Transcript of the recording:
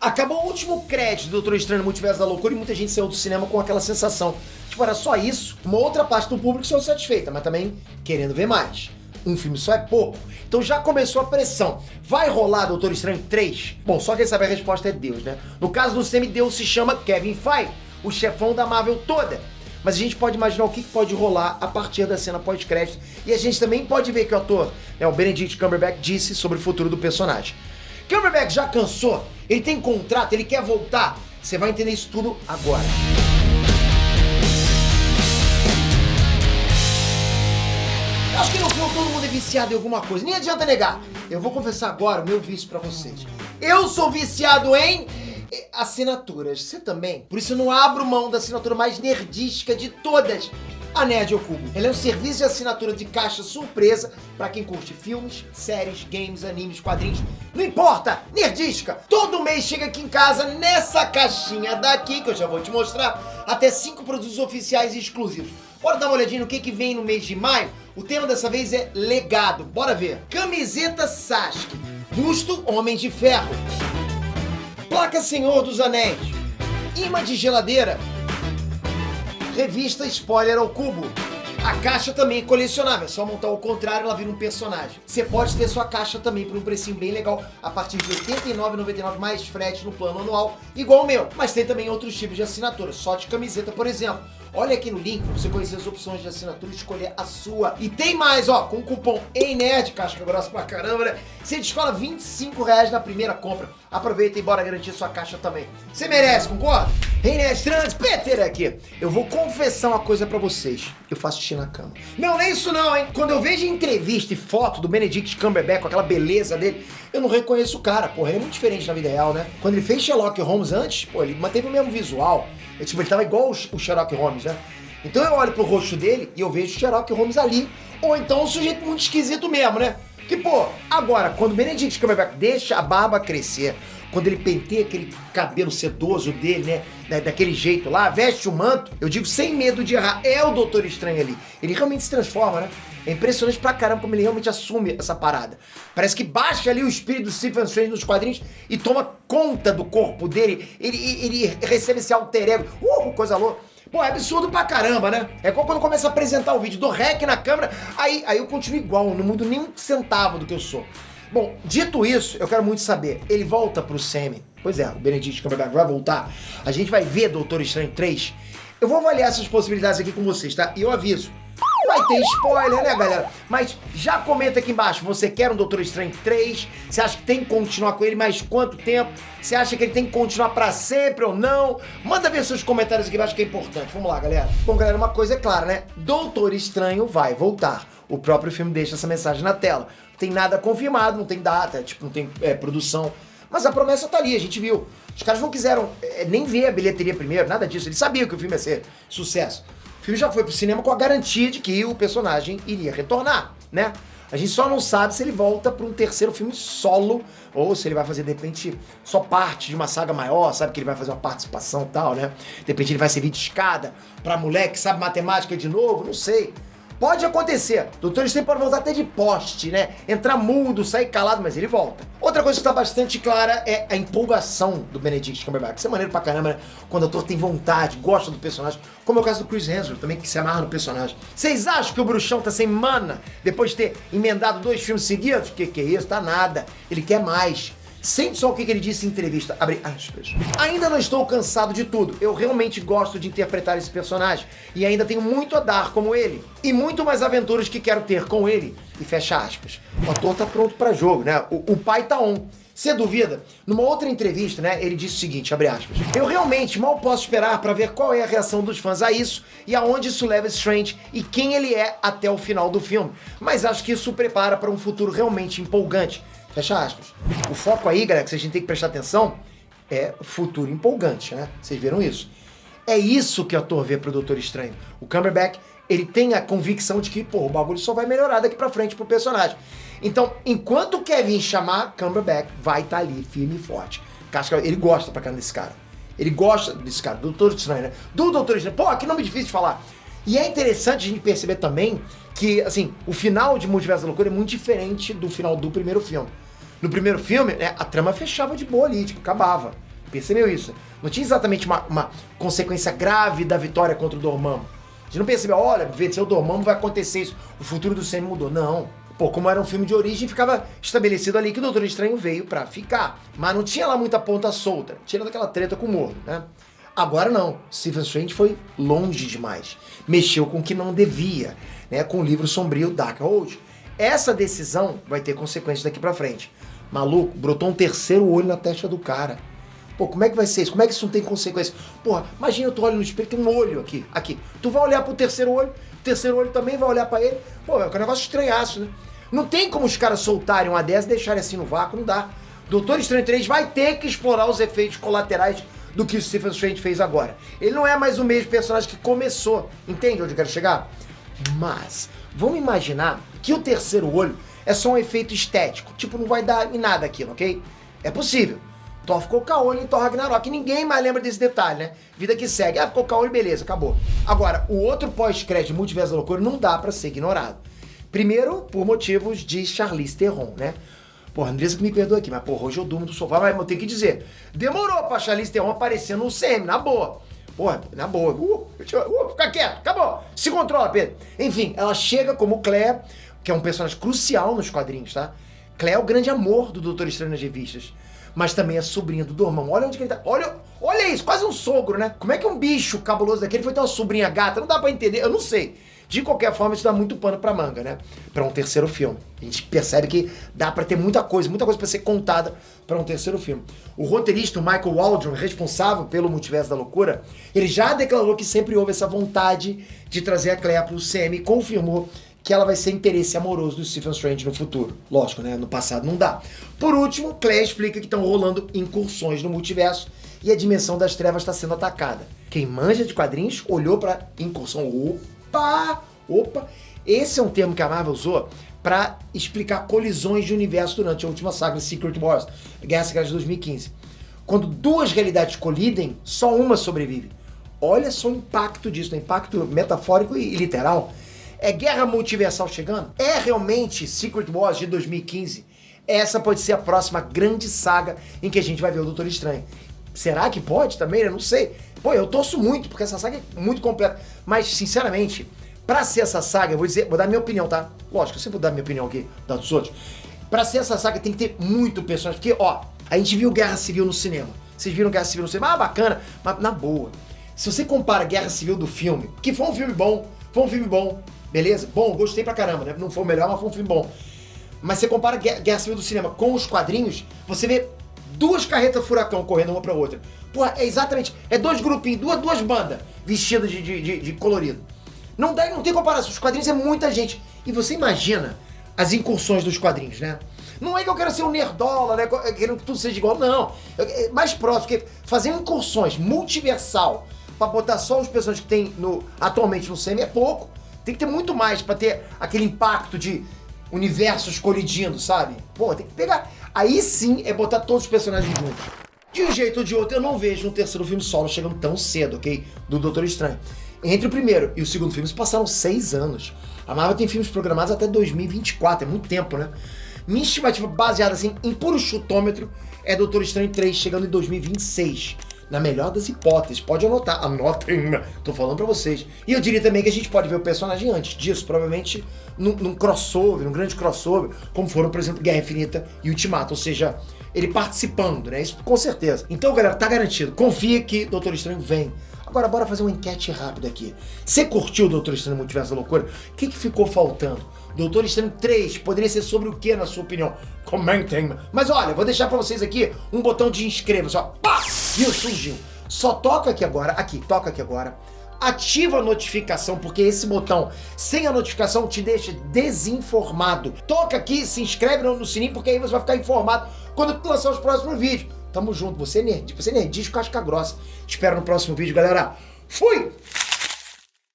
Acabou o último crédito do Doutor Estranho no Multiverso da Loucura e muita gente saiu do cinema com aquela sensação. Tipo, era só isso. Uma outra parte do público saiu satisfeita, mas também querendo ver mais. Um filme só é pouco. Então já começou a pressão. Vai rolar Doutor Estranho 3? Bom, só quem sabe a resposta é Deus, né? No caso do semideus se chama Kevin Feige, o chefão da Marvel toda. Mas a gente pode imaginar o que pode rolar a partir da cena pós-crédito. E a gente também pode ver que o ator, o Benedict Cumberbatch, disse sobre o futuro do personagem. Cumberbatch já cansou, ele tem contrato, ele quer voltar. Você vai entender isso tudo agora. Acho que no filme todo mundo é viciado em alguma coisa, nem adianta negar. Eu vou confessar agora o meu vício pra vocês. Eu sou viciado em assinaturas, você também? Por isso eu não abro mão da assinatura mais nerdística de todas, a Nerd ao Cubo. Ela é um serviço de assinatura de caixa surpresa pra quem curte filmes, séries, games, animes, quadrinhos, não importa, nerdística. Todo mês chega aqui em casa, nessa caixinha daqui, que eu já vou te mostrar, até 5 produtos oficiais e exclusivos. Bora dar uma olhadinha no que vem no mês de maio? O tema dessa vez é legado, bora ver. Camiseta Sasuke, busto Homem de Ferro, placa Senhor dos Anéis, imã de geladeira, revista Spoiler ao Cubo. A caixa também é colecionável, é só montar ao contrário, ela vira um personagem. Você pode ter sua caixa também por um precinho bem legal, a partir de R$ 89,99 mais frete no plano anual, igual o meu. Mas tem também outros tipos de assinatura, só de camiseta, por exemplo. Olha aqui no link pra você conhecer as opções de assinatura e escolher a sua. E tem mais, ó, com o cupom EINERD, casca grossa pra caramba, né? Você descola R$ 25 na primeira compra. Aproveita e bora garantir sua caixa também. Você merece, concorda? EINERD Trans, Peter aqui. Eu vou confessar uma coisa pra vocês. Eu faço xixi na cama. Não, nem isso não, hein? Quando eu vejo entrevista e foto do Benedict Cumberbatch com aquela beleza dele, eu não reconheço o cara, porra. Ele é muito diferente na vida real, né? Quando ele fez Sherlock Holmes antes, pô, ele manteve o mesmo visual. Ele tava igual o Sherlock Holmes, né? Então eu olho pro rosto dele e eu vejo o Sherlock Holmes ali. Ou então um sujeito muito esquisito mesmo, né? Que, pô, agora, quando o Benedict Cumberbatch deixa a barba crescer, quando ele penteia aquele cabelo sedoso dele, né? Daquele jeito lá, veste o manto, eu digo sem medo de errar, é o Doutor Estranho ali. Ele realmente se transforma, né? É impressionante pra caramba como ele realmente assume essa parada. Parece que baixa ali o espírito do Stephen Strange nos quadrinhos e toma conta do corpo dele. Ele recebe esse alter ego. Coisa louca. Pô, é absurdo pra caramba, né? É igual quando começa a apresentar o vídeo, dou rec na câmera, aí eu continuo igual, não mudo nem um centavo do que eu sou. Bom, dito isso, eu quero muito saber, ele volta pro Semi? Pois é, o Benedict Cumberbatch vai voltar. A gente vai ver Doutor Estranho 3. Eu vou avaliar essas possibilidades aqui com vocês, tá? E eu aviso. Vai ter spoiler, né, galera? Mas já comenta aqui embaixo, você quer um Doutor Estranho 3? Você acha que tem que continuar com ele mais quanto tempo? Você acha que ele tem que continuar pra sempre ou não? Manda ver seus comentários aqui embaixo que é importante. Vamos lá, galera. Bom, galera, uma coisa é clara, né? Doutor Estranho vai voltar. O próprio filme deixa essa mensagem na tela. Não tem nada confirmado, não tem data, tipo, não tem produção. Mas a promessa tá ali, a gente viu. Os caras não quiseram nem ver a bilheteria primeiro, nada disso. Eles sabiam que o filme ia ser sucesso. O filme já foi pro cinema com a garantia de que o personagem iria retornar, né? A gente só não sabe se ele volta para um terceiro filme solo ou se ele vai fazer, de repente, só parte de uma saga maior, sabe? Que ele vai fazer uma participação e tal, né? De repente ele vai servir de escada pra moleque, sabe matemática de novo, não sei. Pode acontecer. Doutor Estranho pode voltar até de poste, né? Entrar mudo, sair calado, mas ele volta. Outra coisa que tá bastante clara é a empolgação do Benedict Cumberbatch. Isso é maneiro pra caramba, né? Quando o ator tem vontade, gosta do personagem. Como é o caso do Chris Hemsworth também, que se amarra no personagem. Vocês acham que o bruxão tá sem mana depois de ter emendado 2 filmes seguidos? Que é isso? Tá nada. Ele quer mais. Sente só o que ele disse em entrevista, abre aspas. Ainda não estou cansado de tudo, eu realmente gosto de interpretar esse personagem e ainda tenho muito a dar como ele e muito mais aventuras que quero ter com ele, e fecha aspas. O ator tá pronto pra jogo, né? O pai tá on. Você duvida? Numa outra entrevista, né, ele disse o seguinte, abre aspas, eu realmente mal posso esperar pra ver qual é a reação dos fãs a isso e aonde isso leva Strange e quem ele é até o final do filme, mas acho que isso o prepara para um futuro realmente empolgante. Fecha aspas. O foco aí, galera, que a gente tem que prestar atenção, é futuro empolgante, né? Vocês viram isso? É isso que o ator vê pro Doutor Estranho. O Cumberbatch, ele tem a convicção de que, pô, o bagulho só vai melhorar daqui pra frente pro personagem. Então, enquanto o Kevin chamar, Cumberbatch vai estar ali, firme e forte. Ele gosta pra caramba desse cara. Ele gosta desse cara, do Doutor Estranho, né? Do Doutor Estranho. Pô, que nome difícil de falar. E é interessante a gente perceber também que, assim, o final de Multiverso da Loucura é muito diferente do final do primeiro filme. No primeiro filme, né, a trama fechava de boa ali, tipo, acabava. Percebeu isso? Não tinha exatamente uma consequência grave da vitória contra o Dormammu. A gente não percebeu, olha, venceu o Dormammu, vai acontecer isso. O futuro do Sam mudou. Não. Pô, como era um filme de origem, ficava estabelecido ali que o Doutor Estranho veio pra ficar. Mas não tinha lá muita ponta solta, tirando aquela treta com o Mordo, né? Agora não, Stephen Strange foi longe demais. Mexeu com o que não devia, né? Com o livro sombrio Darkhold. Essa decisão vai ter consequências daqui pra frente. Maluco, brotou um terceiro olho na testa do cara. Pô, como é que vai ser isso? Como é que isso não tem consequência? Porra, imagina tu olha no espelho, tem um olho aqui. Tu vai olhar pro terceiro olho, o terceiro olho também vai olhar pra ele. Pô, é um negócio estranhaço, né? Não tem como os caras soltarem uma dessa e deixarem assim no vácuo, não dá. Doutor Estranho 3 vai ter que explorar os efeitos colaterais do que o Stephen Strange fez agora. Ele não é mais o mesmo personagem que começou. Entende onde eu quero chegar? Mas, vamos imaginar que o terceiro olho é só um efeito estético. Tipo, não vai dar em nada aquilo, ok? É possível. Thor ficou caolho em Thor Ragnarok. Ninguém mais lembra desse detalhe, né? Vida que segue. Ah, ficou caolho, beleza, acabou. Agora, o outro pós-crédito Multiverso da Loucura não dá pra ser ignorado. Primeiro, por motivos de Charlize Theron, né? Porra, Andressa que me perdoa aqui, mas porra, hoje eu durmo do sofá, mas eu tenho que dizer. Demorou pra Charlize Theron aparecer no CM, na boa. Porra, na boa. Fica quieto, acabou. Se controla, Pedro. Enfim, ela chega como Claire, que é um personagem crucial nos quadrinhos, tá? Claire é o grande amor do Doutor Estranho nas revistas. Mas também é sobrinha do Dormammu. Olha onde que ele tá. Olha isso, quase um sogro, né? Como é que um bicho cabuloso daquele foi ter uma sobrinha gata? Não dá pra entender, eu não sei. De qualquer forma, isso dá muito pano pra manga, né? Pra um terceiro filme. A gente percebe que dá pra ter muita coisa pra ser contada pra um terceiro filme. O roteirista, o Michael Waldron, responsável pelo Multiverso da Loucura, ele já declarou que sempre houve essa vontade de trazer a Claire pro CM e confirmou que ela vai ser interesse amoroso do Stephen Strange no futuro. Lógico, né? No passado não dá. Por último, Claire explica que estão rolando incursões no multiverso e a dimensão das trevas está sendo atacada. Quem manja de quadrinhos olhou pra incursão. Opa! Esse é um termo que a Marvel usou para explicar colisões de universo durante a última saga Secret Wars, Guerra Secreta de 2015. Quando duas realidades colidem, só uma sobrevive. Olha só o impacto disso, o impacto metafórico e literal. É guerra multiversal chegando? É realmente Secret Wars de 2015? Essa pode ser a próxima grande saga em que a gente vai ver o Doutor Estranho. Será que pode também? Eu não sei. Pô, eu torço muito, porque essa saga é muito completa. Mas, sinceramente, pra ser essa saga, vou dar minha opinião, tá? Lógico, eu sempre vou dar minha opinião aqui, da dos outros. Pra ser essa saga tem que ter muito personagem. Porque, ó, a gente viu Guerra Civil no cinema. Vocês viram Guerra Civil no cinema? Ah, bacana. Mas, na boa, se você compara Guerra Civil do filme, que foi um filme bom, beleza? Bom, gostei pra caramba, né? Não foi o melhor, mas foi um filme bom. Mas você compara Guerra Civil do cinema com os quadrinhos, você vê duas carretas furacão correndo uma pra outra. Porra, é exatamente, é dois grupinhos, duas bandas vestidas de colorido. Não tem comparação, os quadrinhos é muita gente. E você imagina as incursões dos quadrinhos, né? Não é que eu quero ser um nerdola, né? Querendo que tudo seja igual, não. É mais próximo, porque fazer incursões multiversal pra botar só os personagens que tem atualmente no CM é pouco. Tem que ter muito mais pra ter aquele impacto de universos colidindo, sabe? Pô, tem que pegar. Aí sim é botar todos os personagens juntos. De um jeito ou de outro, eu não vejo um terceiro filme solo chegando tão cedo, ok? Do Doutor Estranho. Entre o primeiro e o segundo filme, se passaram 6 anos. A Marvel tem filmes programados até 2024, é muito tempo, né? Minha estimativa baseada assim em puro chutômetro é Doutor Estranho 3 chegando em 2026. Na melhor das hipóteses, pode anotar, anotem, tô falando pra vocês. E eu diria também que a gente pode ver o personagem antes disso, provavelmente num crossover, num grande crossover, como foram, por exemplo, Guerra Infinita e Ultimato, ou seja, ele participando, né? Isso com certeza. Então, galera, tá garantido. Confia que Doutor Estranho vem. Agora, bora fazer uma enquete rápida aqui. Você curtiu o Doutor Estranho Multiverso da Loucura? O que ficou faltando? Doutor Estranho 3 poderia ser sobre o que, na sua opinião? Comentem. Mas olha, vou deixar pra vocês aqui um botão de inscreva-se, ó. Pá! Viu? Surgiu. Só toca aqui agora, toca aqui agora. Ativa a notificação, porque esse botão sem a notificação te deixa desinformado. Toca aqui, se inscreve no sininho, porque aí você vai ficar informado quando eu lançar os próximos vídeos. Tamo junto, você é nerdisco, casca grossa. Te espero no próximo vídeo, galera. Fui!